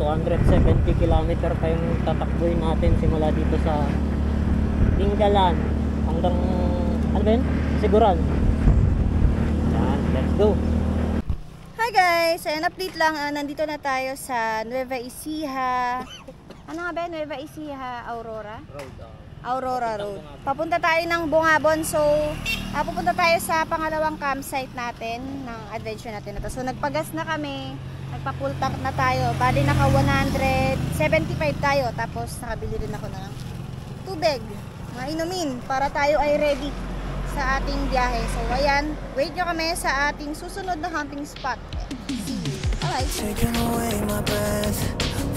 270 kilometer pa yung tatakbuhin natin simula dito sa Tinggalan hanggang ano ba yun? Siguran. Yan, let's go. Hi guys! Ayan, update lang. Nandito na tayo sa Nueva Ecija. Ano nga ba? Nueva Ecija, Aurora? Aurora Road. Papunta tayo ng Bungabon. So, pupunta tayo sa pangalawang campsite natin ng adventure natin na to. So, nagpagas na kami. Nagpa-full tank na tayo. Bali, naka 175 tayo. Tapos, nakabili rin ako ng tubig. Mga inumin para tayo ay ready sa ating biyahe. So, ayan. Wait nyo kami sa ating susunod na camping spot. See you. Alright. Taking away my breath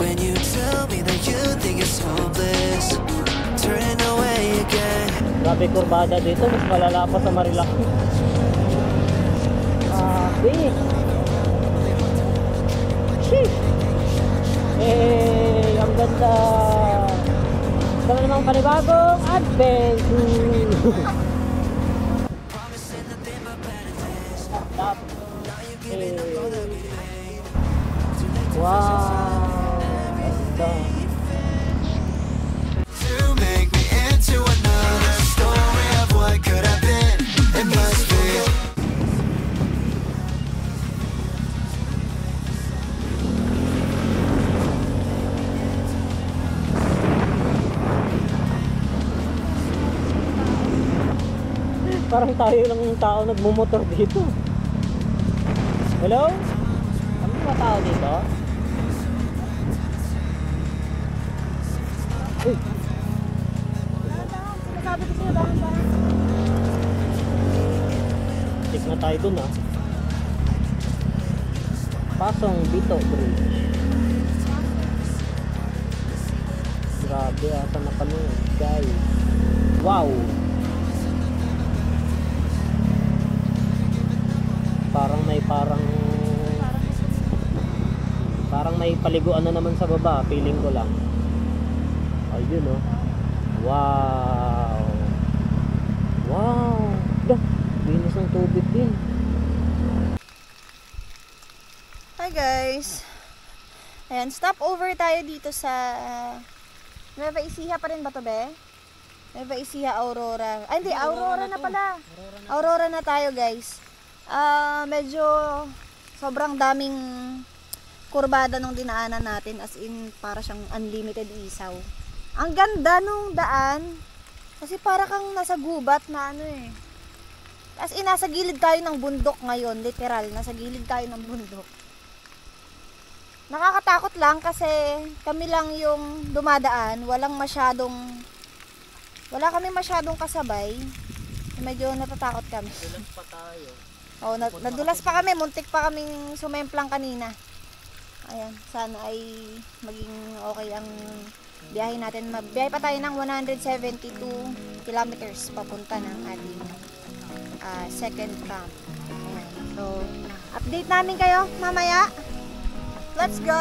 when you tell me that you think it's hopeless. Turning away again. Grabe kurbada dito. Mas malala pa sa Marilac. Big. Sheesh. Ang ganda. Ito na namang panibagong adventure. Wow. Ganda. To make me into another story of what could have been. It must be. Parang tayo lang yung tao nagmumotor dito. Hello? Kami ba tao dito? Uy! Sinasabi ko sa'yo, dahan-dahan. Check na tayo dun ah. Pasong Bito Bridge. Grabe ata na kami guys. Wow! Parang may paliguan na naman sa baba, feeling ko lang. Ayun oh. Wow. Wow. Dah, linis ng tubig din. Hi guys. Ayan, stop over tayo dito sa Nueva Ecija pa rin ba to, be? Nueva Ecija, Aurora. Ay, hindi, Aurora na pala. Aurora na tayo, guys. Medyo sobrang daming kurbada nung dinaanan natin, as in para siyang unlimited isaw. Ang ganda nung daan kasi para kang nasa gubat na ano eh. As in nasa gilid tayo ng bundok ngayon, literal, nasa gilid tayo ng bundok. Nakakatakot lang kasi kami lang yung dumadaan, wala kami masyadong kasabay. Medyo natatakot kami. Nadulas pa tayo. Oh, nadulas pa kami, muntik pa kaming sumemplang kanina. Ayan, sana ay maging okay ang biyahe natin. Biyahe pa tayo ng 172 kilometers papunta ng ating second camp. Ayan. So, update namin kayo mamaya. Let's go!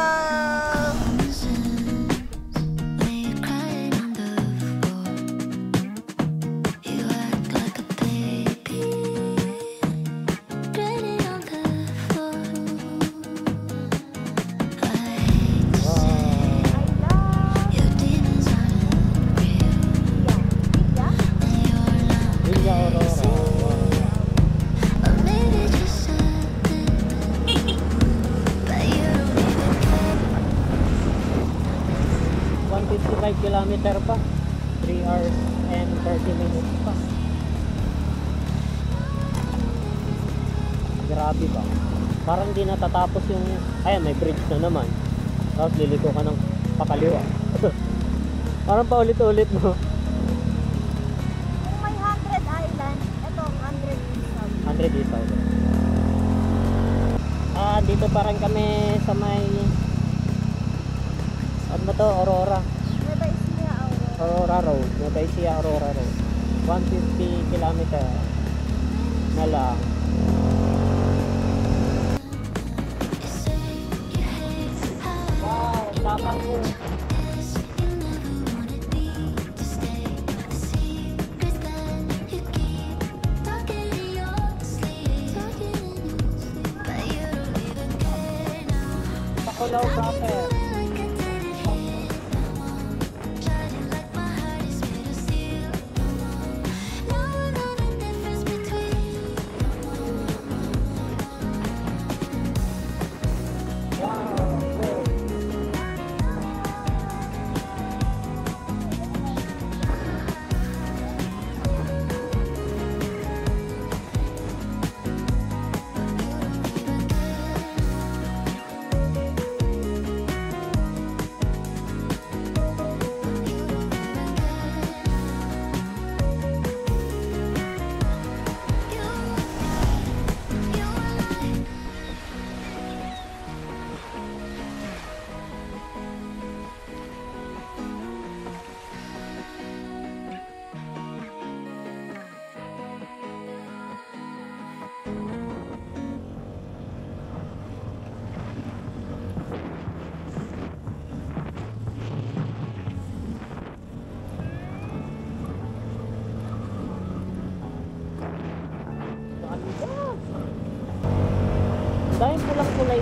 Kilometer pa, 3 hours and 30 minutes pa. Grabe ba? Parang di natatapos yung, ayan may bridge na naman, tapos liliko ka ng pakaliwa. Parang paulit-ulit no? Kung may 100 island, ito 100 100 is isaw. Dito pa rin kami sa may ano ba to? Aurora Road, Nueva Ecija Aurora Road. 150 kilometer na lang. Wow, tapang mo. Pakulaw Proper.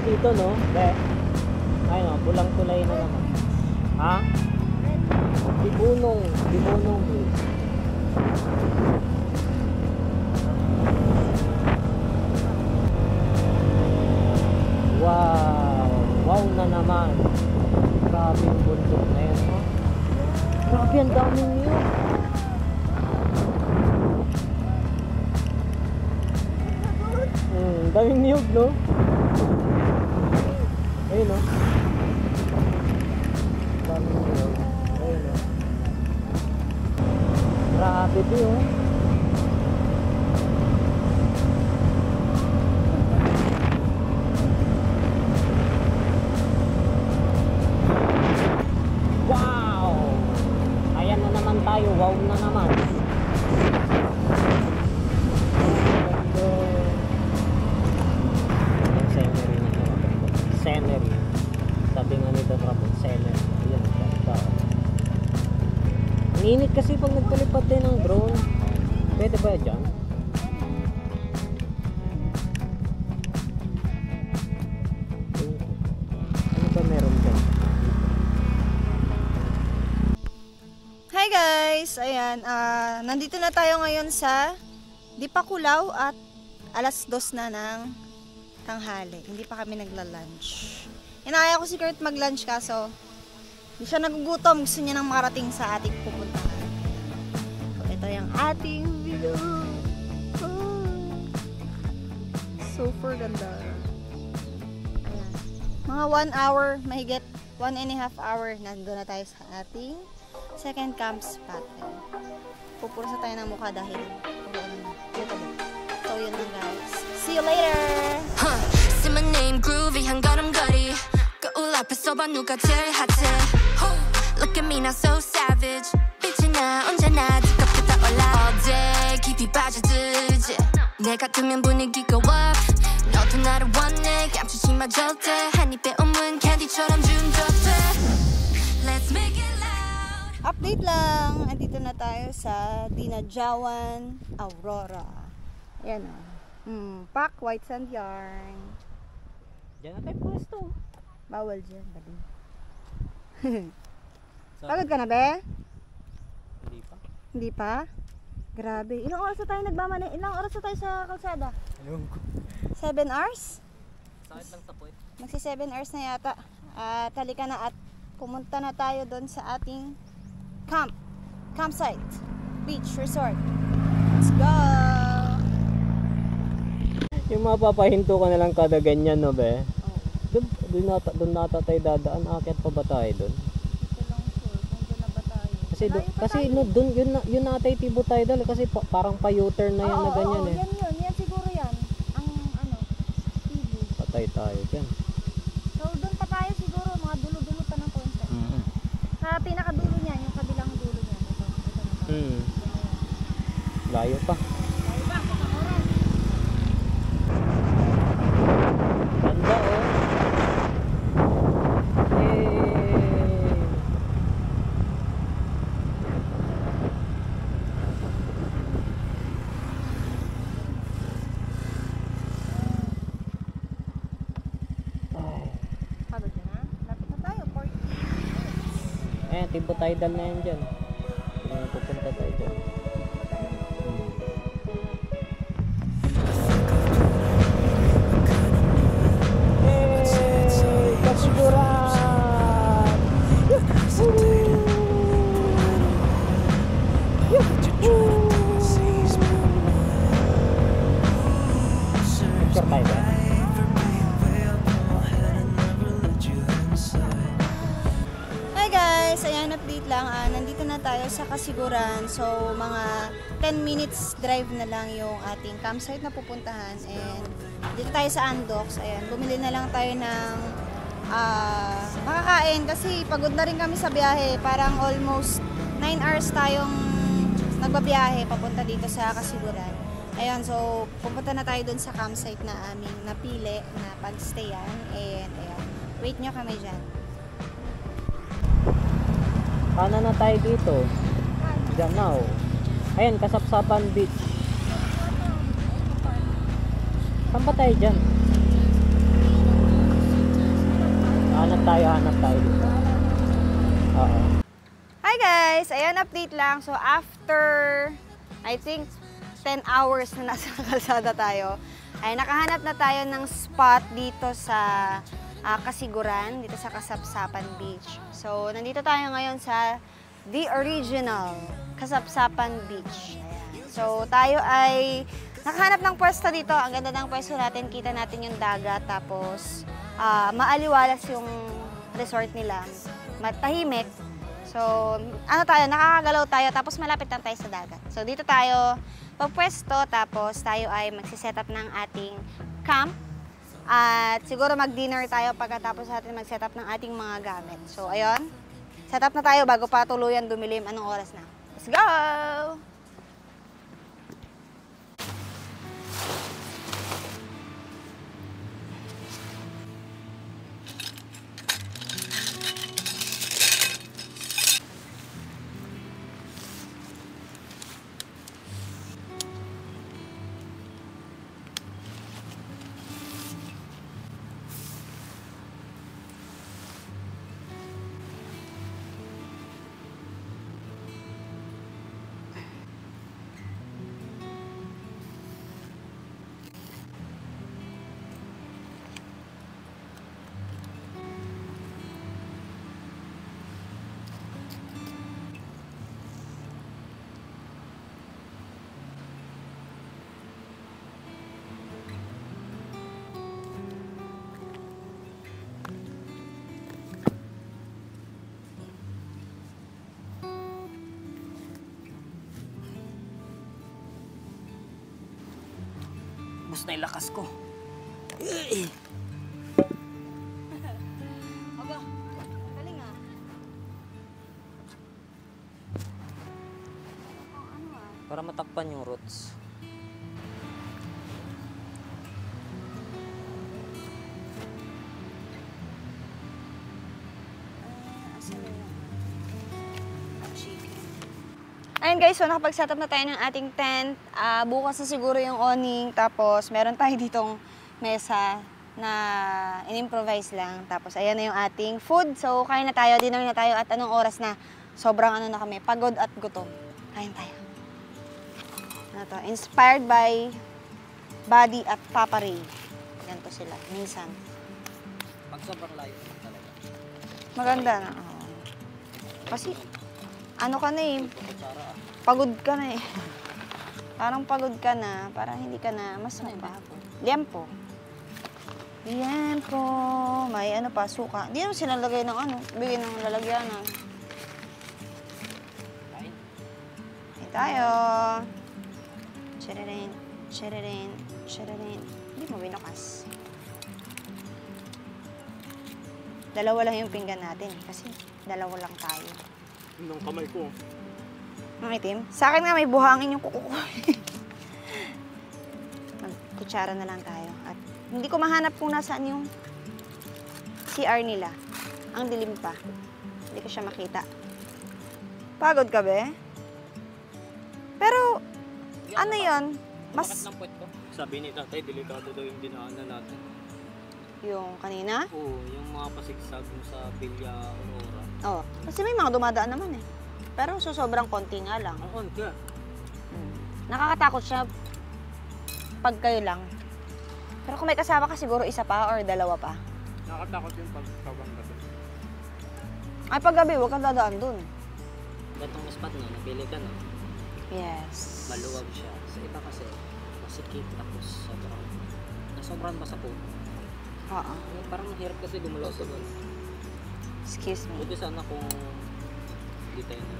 dito, no? Be. Ayun, no, pulang tulay na naman. Ha? Dibunong Bridge. Wow na naman. Grabe yung bundok na yan, no? Grabe, ang daming yun. Daming niyog, no? Ayun, no? Daming niyog. Ayun, no? Grabe di, oh. Wow! Ayan na naman tayo. Wow na naman. Scenery. Sabi nga nito Ramon, scenery. Ayan, ganda. Ang init kasi pag nagpalipad din ng drone. Pwede ba dyan? Ano ba meron dyan? Hi guys! Ayan, nandito na tayo ngayon sa Dipakulaw at alas 2 na ng tanghali. Hindi pa kami nagla-lunch. Inaya ko si Kurt mag-lunch kaso hindi siya nagugutom. Gusto niya nang makarating sa ating pupuntahan. So, ito yung ating view. Oh. Super ganda. Ayan. Mga 1 hour, mahigit 1.5 hour, nandun na tayo sa ating second camp spot. Pupursa tayo ng mukha dahil so yun lang guys. See you later! Say my name groovy 한 걸음걸이 거울 앞에서 봐 누가 제일 핫해 Look at me now so savage 빛이 나 언제나 뒤끝부터 올라 All day 깊이 빠져들지 내 같으면 분위기가 up 너도 나를 원해 감추지 마 절대 한 입에 오문 캔디처럼 중독돼 Let's make it loud Update lang, andito na tayo sa Dinajawan, Aurora. Ayan o. Pack white sand yarn. Diyan na tayo pwesto. Bawal dyan, bali. Pagod ka na, be? Hindi pa. Hindi pa? Grabe. Ilang oras na tayo nagmamanay? Ilang oras na tayo sa kalsada? 7 hours? Sakit lang sa puwet. Magsi 7 hours na yata. At halika na at pumunta na tayo doon sa ating campsite, beach resort. Let's go! Yung mapapahinto ka na lang kada ganyan, no, be? Doon nata tayo dadaan. Akit pa ba tayo doon? Kasi no, doon yun natay tibo tayo doon kasi parang pa-U-turn na yan na ganyan eh. Yan siguro yan. Ang tibo. Patay tayo diyan. So doon pa tayo siguro mga dulo-dulo pa ng point. Sa pinakadulo niyan, yung kabilang dulo niyan. Ito na tayo. Layo pa. Ganda oh. Tibo tidal na yan dyan. Pupunta tayo dyan. Hey! Kasiguran! Picture tayo ba? Guys, ayan, update lang. Nandito na tayo sa Kasiguran. So, mga 10 minutes drive na lang yung ating campsite na pupuntahan. And dito tayo sa Andox. Ayan, bumili na lang tayo ng makakain kasi pagod na rin kami sa biyahe. Parang almost 9 hours tayong nagbabiyahe papunta dito sa Kasiguran. Ayan, so pupunta na tayo dun sa campsite na aming napili na pag-stayan. And ayan, wait nyo kami dyan. Kanan na tayo dito. Diyan na oh. Ayan, Kasapsapan Beach. Saan ba tayo dyan? hanap tayo dito. Oo. Hi guys! Ayan, update lang. So after, I think, 10 hours na nasa kalsada tayo, ay nakahanap na tayo ng spot dito sa Kasiguran, dito sa Kasapsapan Beach. So nandito tayo ngayon sa The Original Kasapsapan Beach. Ayan. So tayo ay nakahanap ng pwesto dito. Ang ganda ng pwesto natin. Kita natin yung dagat. Tapos maaliwalas yung resort nila. Matahimik. So ano tayo, nakakagalaw tayo. Tapos malapit lang tayo sa dagat. So dito tayo pagpwesto. Tapos tayo ay magsiset up ng ating camp. At siguro mag-dinner tayo pagkatapos natin mag-set up ng ating mga gamit. So ayun. Set up na tayo bago pa tuluyan dumilim. Anong oras na? Let's go! Bus na yung lakas ko. Aba, galing ah. Ano ah? Para matakpan yung roots. Ayun guys, so nakapag-setup na tayo ng ating tent. Bukas na siguro yung awning. Tapos meron tayo ditong mesa na in-improvise lang. Tapos ayan na yung ating food. So kain na tayo, dinner na tayo. At anong oras na? Sobrang ano na kami, pagod at gutom. Kain tayo. Ano to? Inspired by Buddy at Papa Ray. Ganito sila, minsan. Pag sobrang layo talaga. Maganda na. Oo. Kasi ano ka na eh, pagod ka na eh. Parang pagod ka na, parang hindi ka na mas mabago. Liempo. Liempo. May ano pa, suka. Hindi naman sila lagay ng ano, bigyan ng lalagyanan. Kain tayo. Chiririn, chiririn, chiririn. Hindi mo binukas. Dalawa lang yung pinggan natin kasi dalawa lang tayo. Ng kamay ko. Ang itim? Sa akin nga may buhangin yung kuko ko. Magkutsara na lang tayo. At hindi ko mahanap kung nasaan yung CR nila. Ang dilim pa. Hindi ko siya makita. Pagod ka be? Pero, ano yun? Mas... Bakit ng puwet ko? Sabi ni tatay, delikado daw yung dinaanan natin. Yung kanina? Oo, yung mga pasigsag mo sa Villa Aurora. Oo. Kasi may mga dumadaan naman eh. Pero sobrang konti nga lang. Ang konti ah. Nakakatakot siya pag kayo lang. Pero kung may kasama ka siguro isa pa or dalawa pa. Nakakatakot yung pagkawang gabi. Ay, pag gabi, huwag kang dadaan dun. Itong spot na, nabili ka na. Yes. Maluwag siya. Sa iba kasi, masikip tapos sobrang basa po. Oo. Parang hirap kasi gumalaw sa doon. Excuse me. Buti sana kung hindi tayo na.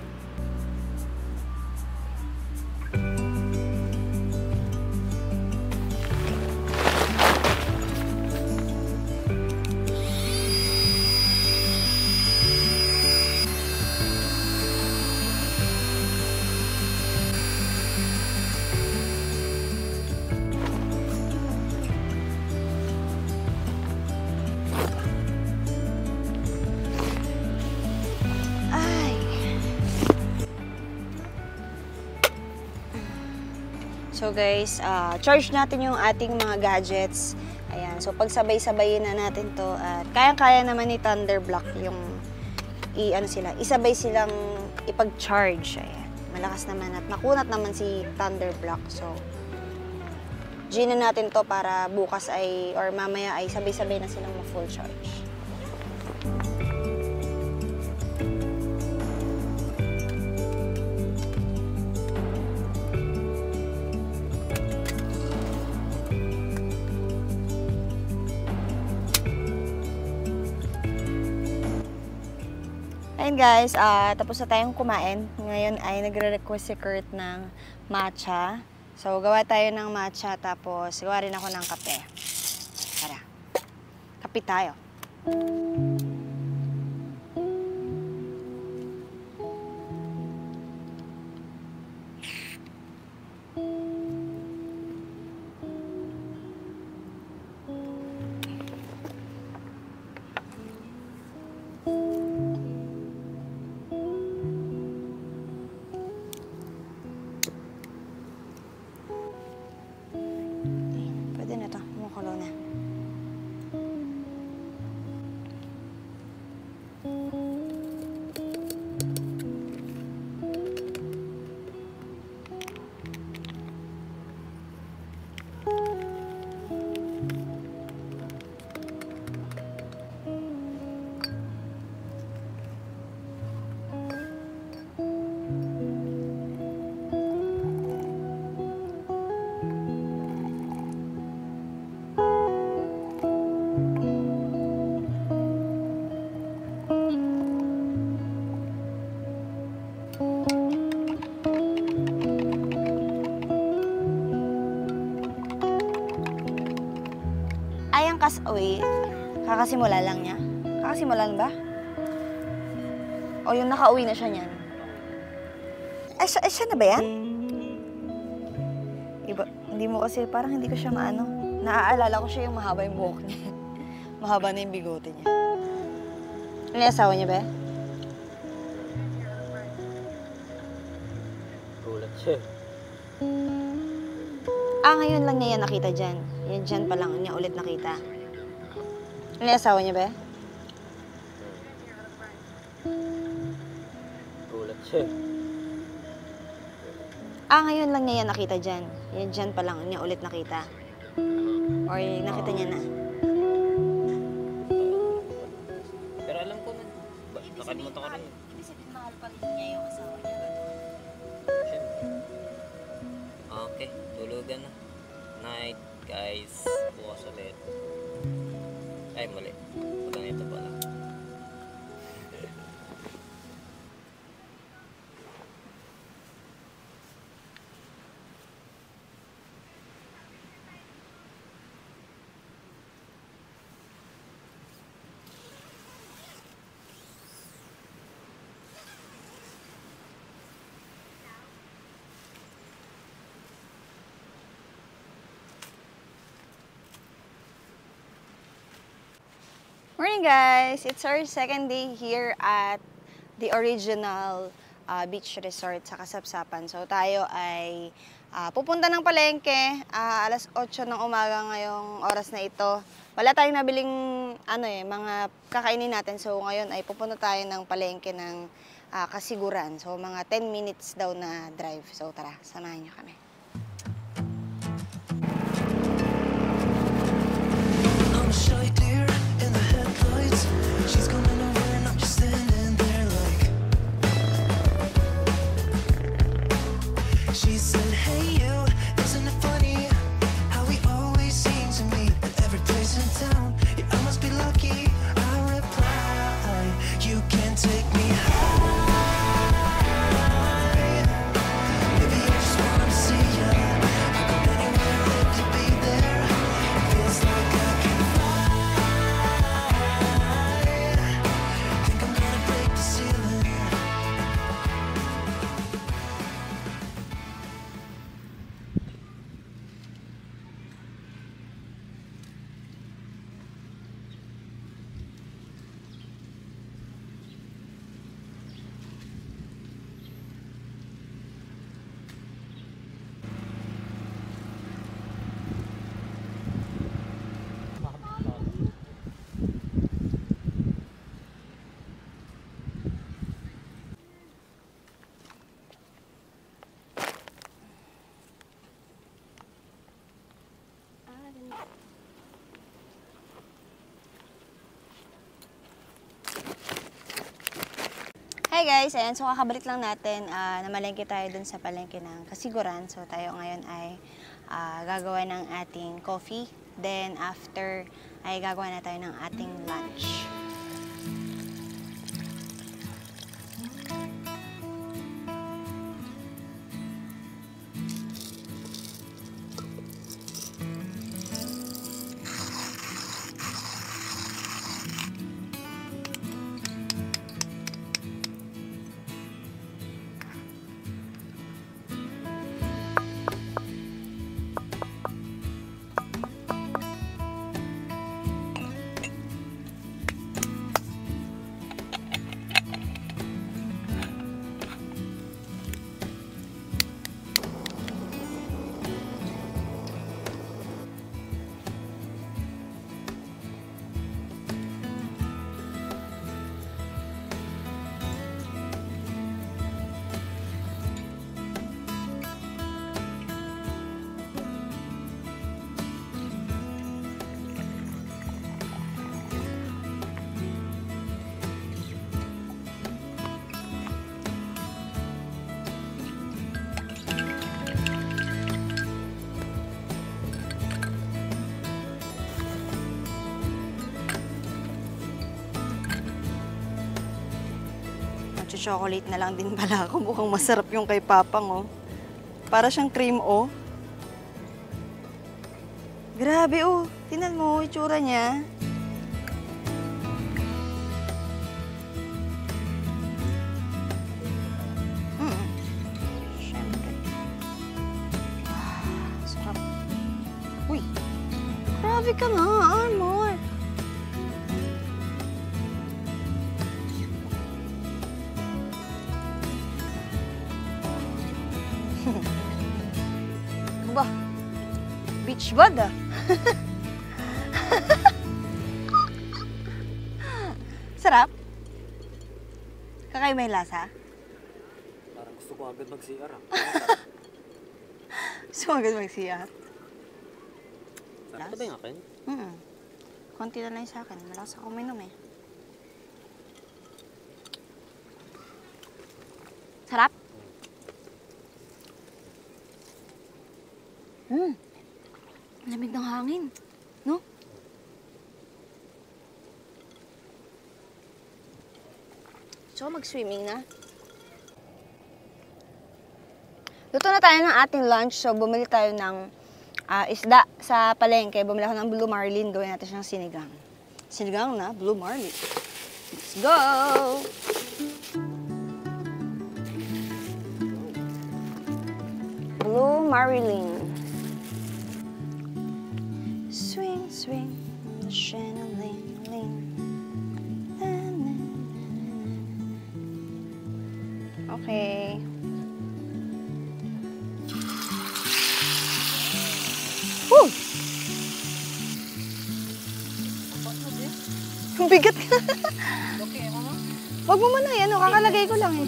So guys, charge natin yung ating mga gadgets. Ayan, lang. So pagsabay-sabayin na natin to at kayang-kaya naman ni Thunderblock yung isabay silang ipag-charge. Ayan. Malakas naman at makunat naman si Thunderblock. So G na natin to para bukas or mamaya ay sabay-sabay na silang ma-full charge. Ayun guys, tapos na tayong kumain. Ngayon ay nagre-request si Kurt ng matcha. So, gawa tayo ng matcha, tapos gawa rin ako ng kape. Tara, kape tayo. Pwede na to, kumukulo na. Uy, kakasimula lang niya? Kakasimulan ba? O yung nakauwi na siya niyan? Siya na ba yan? Iba, hindi mo kasi, parang hindi ko siya maano. Naaalala ko siya yung mahaba yung buhok niya. Mahaba na yung bigote niya. Ano yung asawa niya ba? Gulat siya. Ngayon lang niya yan nakita dyan. Yan dyan pa lang niya ulit nakita. Ano yung asawa niya ba? Gulat siya. Ngayon lang niya yan nakita dyan. Yan dyan pa lang niya ulit nakita. Or nakita niya na. Pero alam ko na. Nakalimutan ko na yun. Ibig sabihin, mahal pa rin niya yung asawa niya. Siyempre. Okay, tulugan na. Night, guys. Bukas ulit. Ay, mali. Pagka ito pala. Morning guys! It's our second day here at the original beach resort sa Kasapsapan. So tayo ay pupunta ng palengke, alas 8 ng umaga ngayong oras na ito. Wala tayong nabiling mga kakainin natin. So ngayon ay pupunta tayo ng palengke ng Kasiguran. So mga 10 minutes daw na drive. So tara, samahan niyo kami. See Hi guys! Ayan, so kakabalik lang natin. Namalengke tayo dun sa palengke ng Kasiguran. So tayo ngayon ay gagawa ng ating coffee. Then after ay gagawa na tayo ng ating lunch. Chocolate na lang din pala ako. Mukhang masarap yung kay Papang, oh. Para siyang cream, oh. Grabe, oh. Tingnan mo, itsura niya. Siyempre. Sarap. Uy. Grabe ka nga, Armor. Ba, beach bud ah. Sarap? Kakaiba yung lasa? Parang gusto ko agad mag-CR ah. Gusto mo agad mag-CR? Sarap na ba yung akin? Konti na lang yung sa akin. Malakas ako uminom eh. Sarap? Lamig ng hangin, no? So, mag-swimming na. Luto na tayo ng ating lunch. So, bumili tayo ng isda sa palengke. Bumili ako ng Blue Marlin. Gawin natin siyang sinigang. Sinigang na Blue Marlin. Let's go! Blue Marlin. Swing, swing, the chandelier. Okay. Woo! Ang bigat ka. Wag mo muna yan, oh. Kakalagay ko lang eh.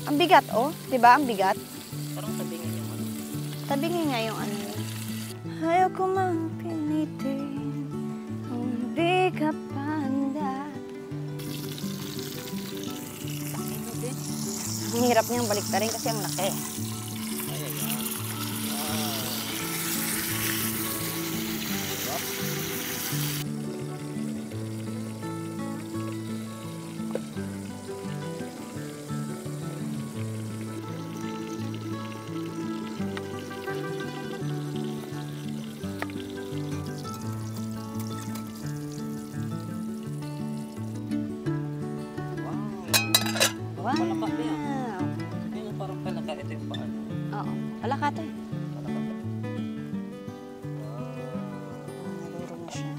Ang bigat, oh. Diba? Ang bigat. Parang tabingin yung ano. Tabingin nga yung ano. Ayoko mang pinitin kung di ka panda. Ang hirap niyang baliktarin kasi ang laki. Wow! Palaka ba yan? Ayun, parang palaka. Ito yung paano. Oo. Palaka to eh. Palaka ba? Naluro na siya.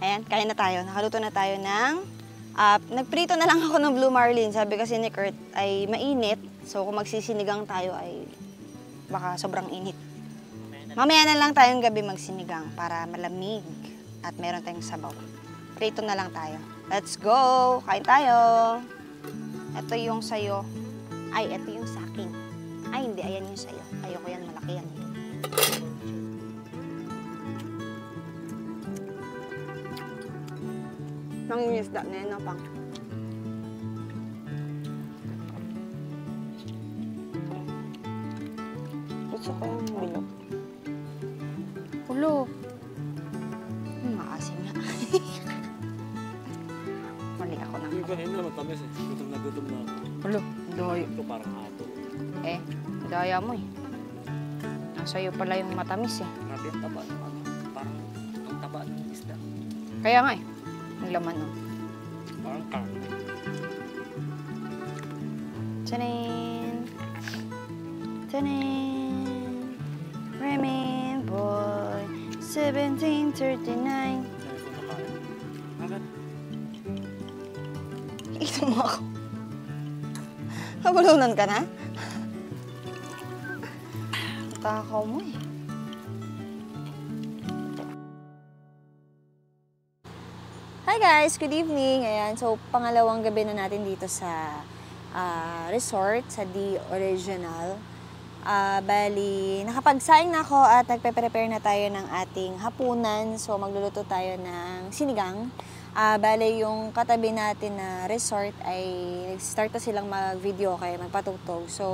Ayan, kain na tayo. Nakaluto na tayo ng... nagprito na lang ako ng Blue Marlin. Sabi kasi ni Kurt ay mainit. So kung magsisinigang tayo ay baka sobrang init. Mamaya na lang tayong gabi magsinigang para malamig at meron tayong sabaw. Prito na lang tayo. Let's go! Kain tayo! Ito yung sayo. Ay, ito yung sa akin. Ay, hindi. Ayan yung sayo. Ayoko yan. Malaki yan. Nangingisda na yan, no, Pang? kanina matamis eh. Gutom na ako. Ulo, doyo. Ito parang hapon. Eh, daya mo eh. Nasa'yo pala yung matamis eh. Grabe ang taba ng ano. Parang ang taba ng isda. Kaya nga eh. Ang laman oh. Parang karne. Tanin! Tanin! Ramen boy, 1739. Agad. Ito mo ako. Nabulunan ka na? Takaw mo eh. Hi guys! Good evening! Ayan, so pangalawang gabi na natin dito sa resort, sa The Original. Bali, nakapagsaing na ako at nagpe-prepare na tayo ng ating hapunan. So magluluto tayo ng sinigang. Bale, yung katabi natin na resort ay nag-start na silang mag-video kaya magpatugtog. So,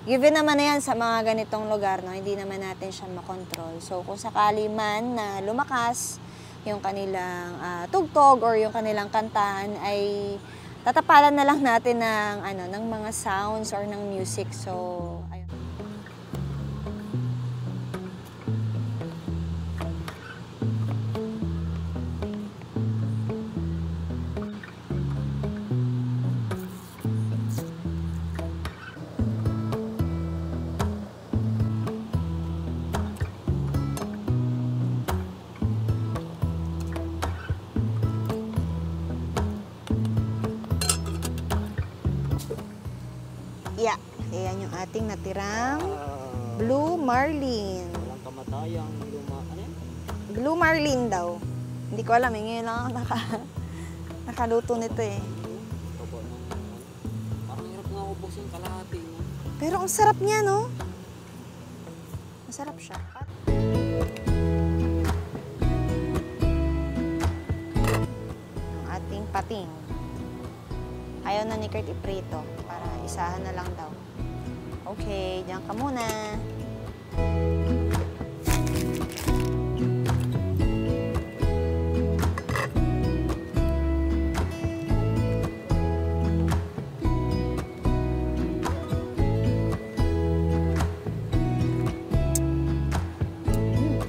given naman na yan sa mga ganitong lugar, no, hindi naman natin siya makontrol. So, kung sakali man na lumakas yung kanilang tugtog or yung kanilang kantahan, ay tatapalan na lang natin ng mga sounds or ng music. So, ayun. Yeah, ayan yung ating natirang Blue Marlin. Walang kamatayang luma. Ano yan? Blue Marlin daw. Hindi ko alam, ngayon lang ako nakaluto nito eh. Taba ng parang hirap nga ubos yung kalahati. No? Pero ang sarap niya, no? Masarap siya. Ang ating pating. Ayaw na ni Kurt iprito para isahan na lang daw. Okay, diyan ka muna.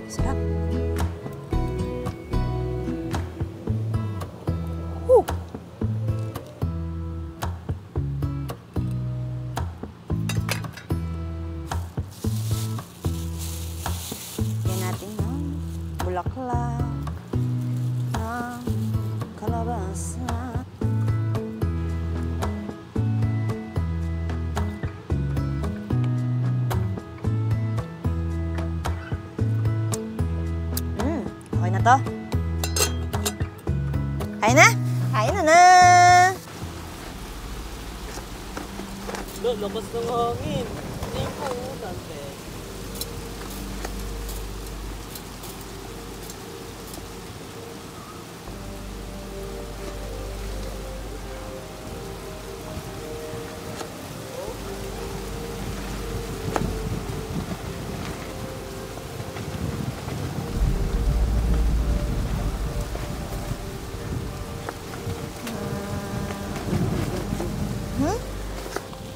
Sarap. Yan natin yung bulaklak ng kalabasa. Okay na to. Kain na? Kain na! Lakas ng hangin. Hindi ko dante.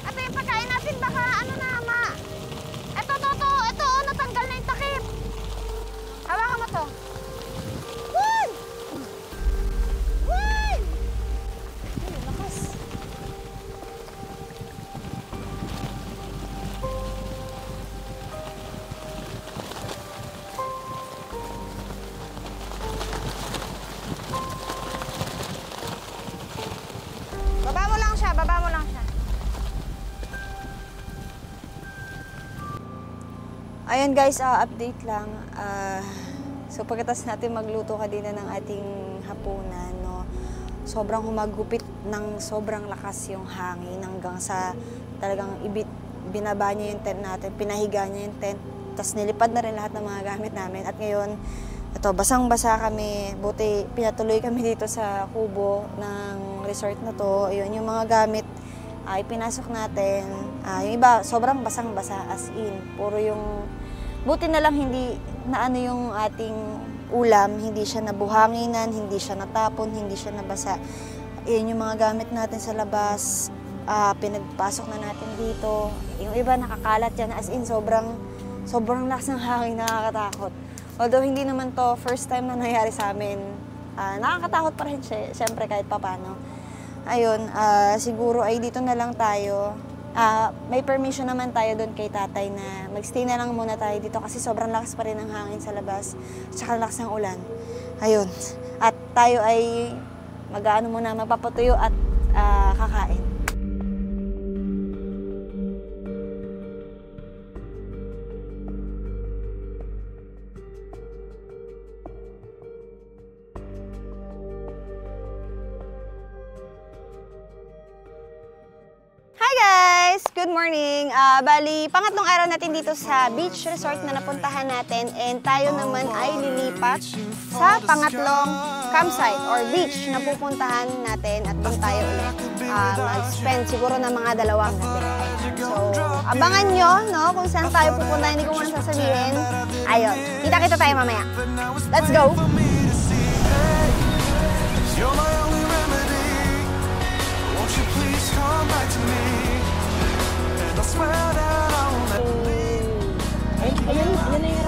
Ito yung pagkain natin, baka ito, natanggal na yung takip. Hawakan mo to. Woo! Woo! Ay, lakas. Baba mo lang siya. Ayun guys, update lang. So pagkatapos natin magluto kanina ng ating hapunan, no, sobrang humagupit ng sobrang lakas yung hangin hanggang sa talagang binaba niya yung tent natin, pinahiga niya yung tent, tapos nilipad na rin lahat ng mga gamit namin. At ngayon, ito, basang-basa kami. Buti pinatuloy kami dito sa kubo ng resort na to. Ayun, yung mga gamit ay pinasok natin. Yung iba, sobrang basang-basa, as in. Puro yung, buti na lang hindi na ano yung ating ulam, hindi siya nabuhanginan, hindi siya natapon, hindi siya nabasa. Ayan yung mga gamit natin sa labas. Pinagpasok na natin dito. Yung iba nakakalat yan. As in, sobrang lakas ng hangin, nakakatakot. Although hindi naman to first time na nangyari sa amin. Nakakatakot pa rin siya, siyempre kahit papano. Ayun, siguro ay dito na lang tayo. May permission naman tayo doon kay tatay na magstay na lang muna tayo dito kasi sobrang lakas pa rin ng hangin sa labas. Tsaka lakas ng ulan. Ayun. At tayo ay mag-ano muna, magpapatuyo at kakain. Hi guys! Good morning! Bali, pangatlong araw natin dito sa beach resort na napuntahan natin and tayo naman ay lilipat sa pangatlong campsite or beach na pupuntahan natin at doon tayo ulit mag-spend siguro ng mga 2 gabi. So, abangan nyo no, kung saan tayo pupunta, hindi ko muna sasabihin. Ayun, kita-kita tayo mamaya. Let's go! You're my only remedy. Won't you please come back to me? And I swear that I won't let you leave. Ayun na yung